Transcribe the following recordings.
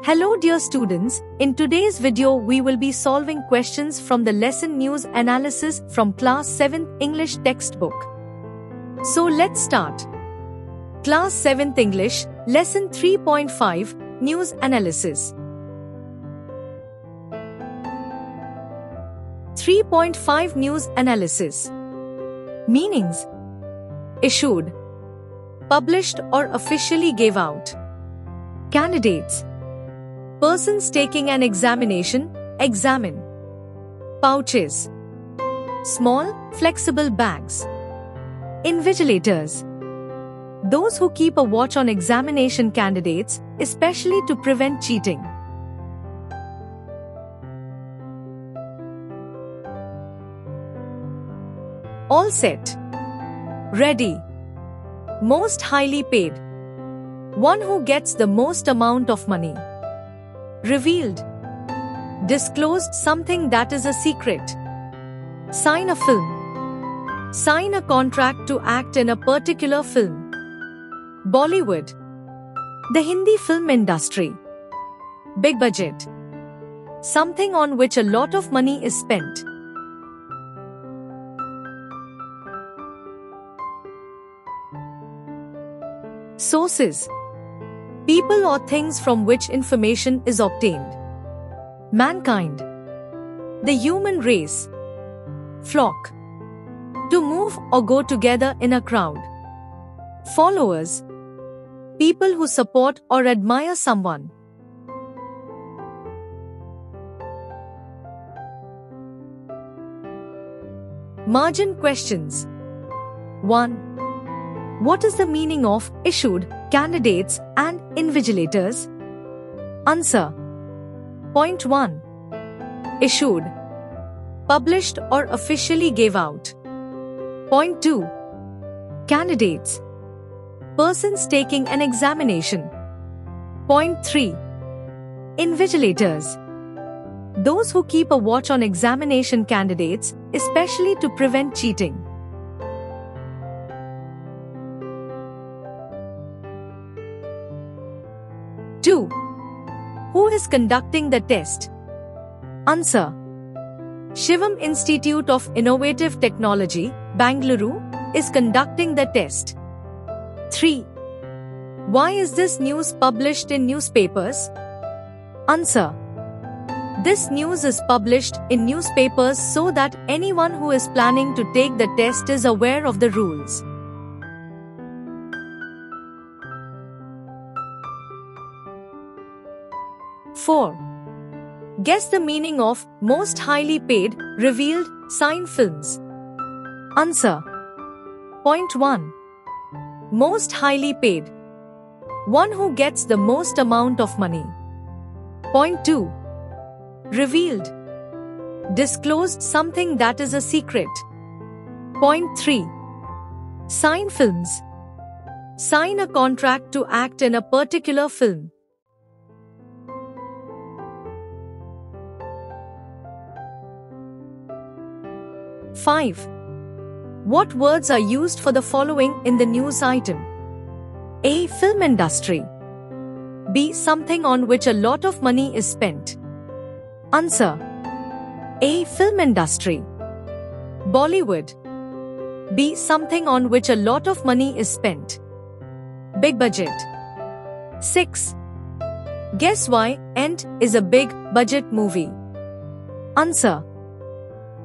Hello dear students, in today's video we will be solving questions from the lesson news analysis from class 7th English textbook. So let's start. Class 7th English, lesson 3.5, news analysis. 3.5 News analysis. Meanings: issued, published or officially gave out. Candidates: persons taking an examination, examine. Pouches: small, flexible bags. Invigilators: those who keep a watch on examination candidates, especially to prevent cheating. All set. Ready. Most highly paid. One who gets the most amount of money. Revealed. Disclosed something that is a secret. Sign a film. Sign a contract to act in a particular film. Bollywood. The Hindi film industry. Big budget. Something on which a lot of money is spent. Sources: people or things from which information is obtained. Mankind. The human race. Flock. To move or go together in a crowd. Followers. People who support or admire someone. Margin questions. 1. What is the meaning of issued, candidates and invigilators? Answer. Point 1. Issued. Published or officially gave out. Point 2. Candidates. Persons taking an examination. Point 3. Invigilators. Those who keep a watch on examination candidates, especially to prevent cheating. Two. Who is conducting the test? Answer. Shivam Institute of Innovative Technology, Bangalore, is conducting the test. 3. Why is this news published in newspapers? Answer. This news is published in newspapers so that anyone who is planning to take the test is aware of the rules. Four. Guess the meaning of most highly paid, revealed, sign films. Answer. Point 1. Most highly paid. One who gets the most amount of money. Point 2. Revealed. Disclosed something that is a secret. Point 3. Sign films. Sign a contract to act in a particular film. 5. What words are used for the following in the news item? A. Film industry. B. Something on which a lot of money is spent. Answer. A. Film industry. Bollywood. B. Something on which a lot of money is spent. Big budget. 6. Guess why Ant is a big budget movie. Answer.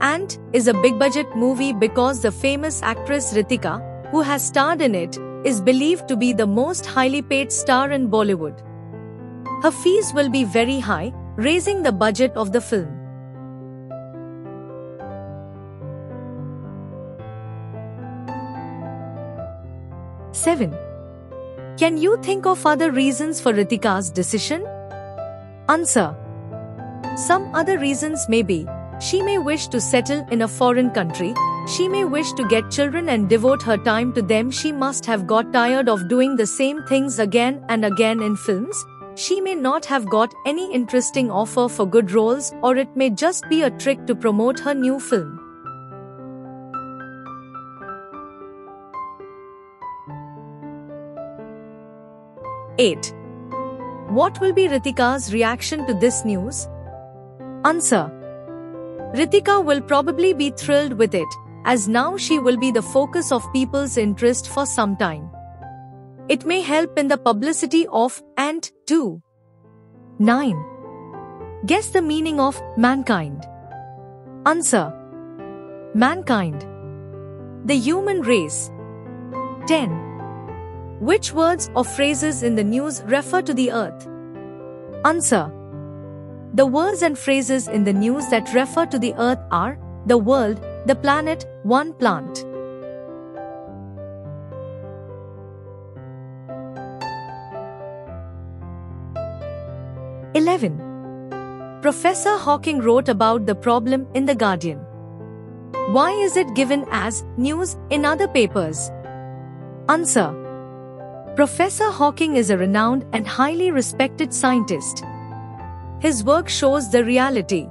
Ant is a big budget movie because the famous actress Ritika, who has starred in it, is believed to be the most highly paid star in Bollywood. Her fees will be very high, raising the budget of the film. Seven. Can you think of other reasons for Ritika's decision? Answer. Some other reasons may be: she may wish to settle in a foreign country, she may wish to get children and devote her time to them, she must have got tired of doing the same things again and again in films, she may not have got any interesting offer for good roles, or it may just be a trick to promote her new film. 8. What will be Ritika's reaction to this news? Answer. Ritika will probably be thrilled with it, as now she will be the focus of people's interest for some time. It may help in the publicity of and to. 9. Guess the meaning of mankind. Answer. Mankind. The human race. 10. Which words or phrases in the news refer to the earth? Answer. The words and phrases in the news that refer to the earth are the world, the planet, one plant. (11) Professor Hawking wrote about the problem in The Guardian. Why is it given as news in other papers? Answer. Professor Hawking is a renowned and highly respected scientist. His work shows the reality.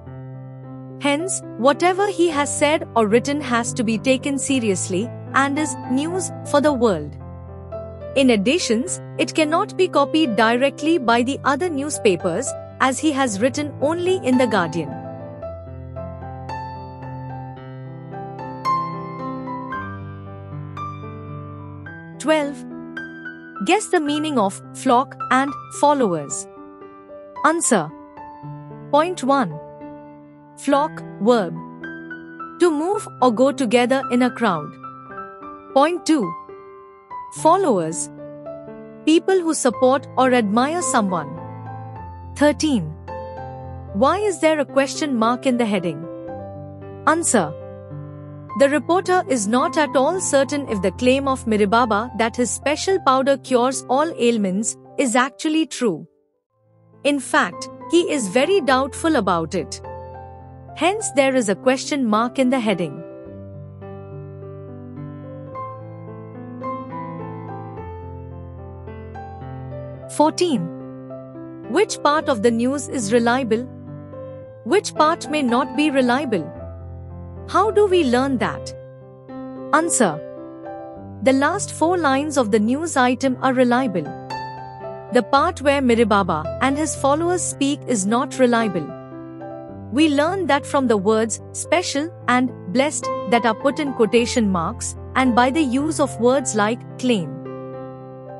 Hence, whatever he has said or written has to be taken seriously and is news for the world. In addition, it cannot be copied directly by the other newspapers, as he has written only in The Guardian. (12) Guess the meaning of flock and followers. Answer. Point 1. Flock, verb. To move or go together in a crowd. Point 2. Followers. People who support or admire someone. 13. Why is there a question mark in the heading? Answer. The reporter is not at all certain if the claim of Miribaba that his special powder cures all ailments is actually true. In fact, he is very doubtful about it. Hence there is a question mark in the heading. (14) Which part of the news is reliable? Which part may not be reliable? How do we learn that? Answer. The last 4 lines of the news item are reliable. The part where Miribaba and his followers speak is not reliable. We learn that from the words special and blessed that are put in quotation marks and by the use of words like claim.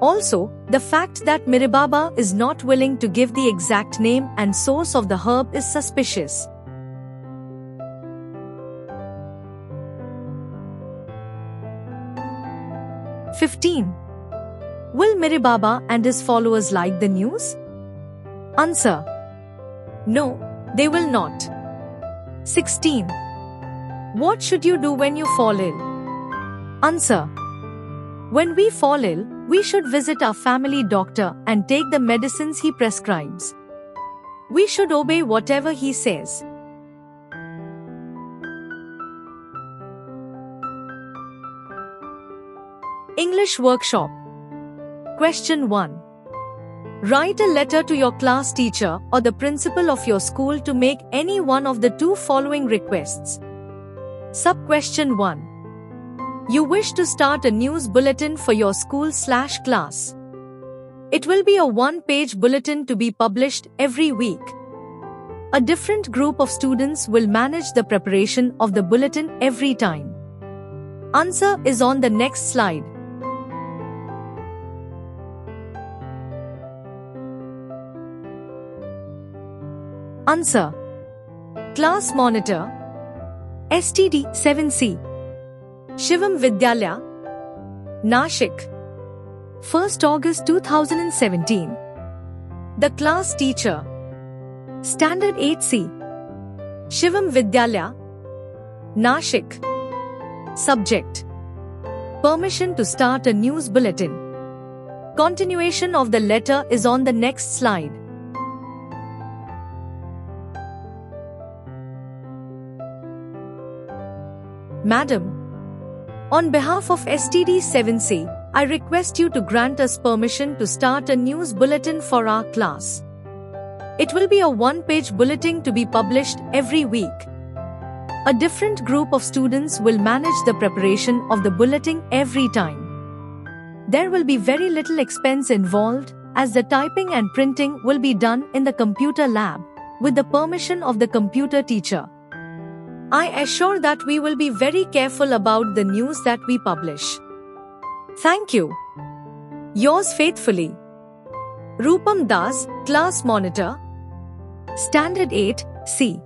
Also, the fact that Miribaba is not willing to give the exact name and source of the herb is suspicious. 15. Will Miribaba and his followers like the news? Answer. No, they will not. 16. What should you do when you fall ill? Answer. When we fall ill, we should visit our family doctor and take the medicines he prescribes. We should obey whatever he says. English Workshop. Question 1. Write a letter to your class teacher or the principal of your school to make any one of the 2 following requests. Sub-question 1. You wish to start a news bulletin for your school/class. It will be a 1-page bulletin to be published every week. A different group of students will manage the preparation of the bulletin every time. Answer is on the next slide. Answer. Class Monitor STD 7C Shivam Vidyalaya Nashik 1st August 2017 The Class Teacher Standard 8C Shivam Vidyalaya Nashik Subject Permission to start a news bulletin. Continuation of the letter is on the next slide. Madam, on behalf of STD 7C, I request you to grant us permission to start a news bulletin for our class. It will be a 1-page bulletin to be published every week. A different group of students will manage the preparation of the bulletin every time. There will be very little expense involved, as the typing and printing will be done in the computer lab, with the permission of the computer teacher. I assure that we will be very careful about the news that we publish. Thank you. Yours faithfully, Rupam Das, Class Monitor, Standard 8, C.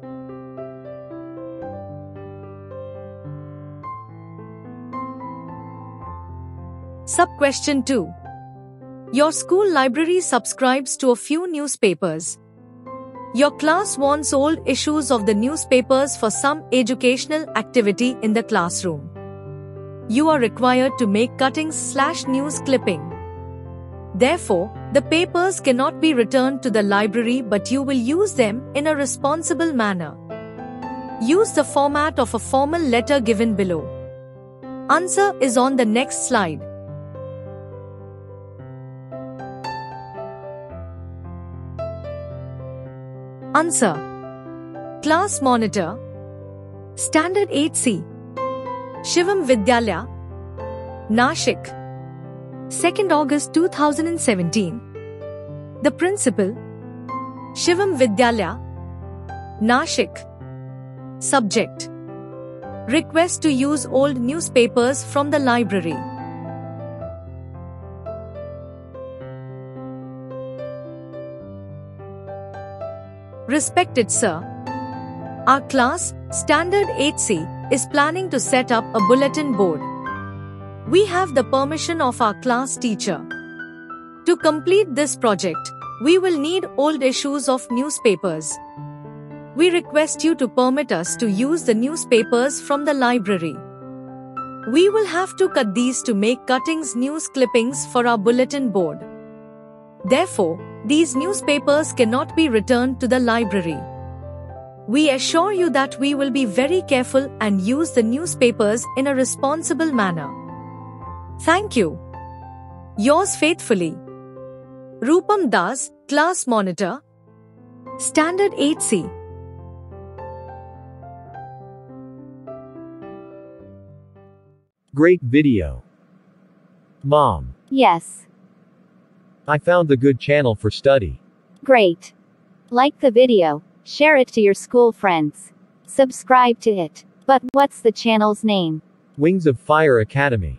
Sub-question 2. Your school library subscribes to a few newspapers. Your class wants old issues of the newspapers for some educational activity in the classroom. You are required to make cuttings/news clipping. Therefore, the papers cannot be returned to the library, but you will use them in a responsible manner. Use the format of a formal letter given below. Answer is on the next slide. Answer. Class Monitor, Standard 8C, Shivam Vidyalaya, Nashik, 2nd August 2017. The Principal, Shivam Vidyalaya, Nashik. Subject: Request to use old newspapers from the library. Respected Sir, our class, Standard 8C, is planning to set up a bulletin board. We have the permission of our class teacher. To complete this project, we will need old issues of newspapers. We request you to permit us to use the newspapers from the library. We will have to cut these to make cuttings news clippings for our bulletin board. Therefore, these newspapers cannot be returned to the library. We assure you that we will be very careful and use the newspapers in a responsible manner. Thank you. Yours faithfully, Rupam Das, Class Monitor, Standard 8C. Great video. Mom, Yes. I found the good channel for study. Great. Like the video. Share it to your school friends. Subscribe to it. But what's the channel's name? Wings of Fire Academy.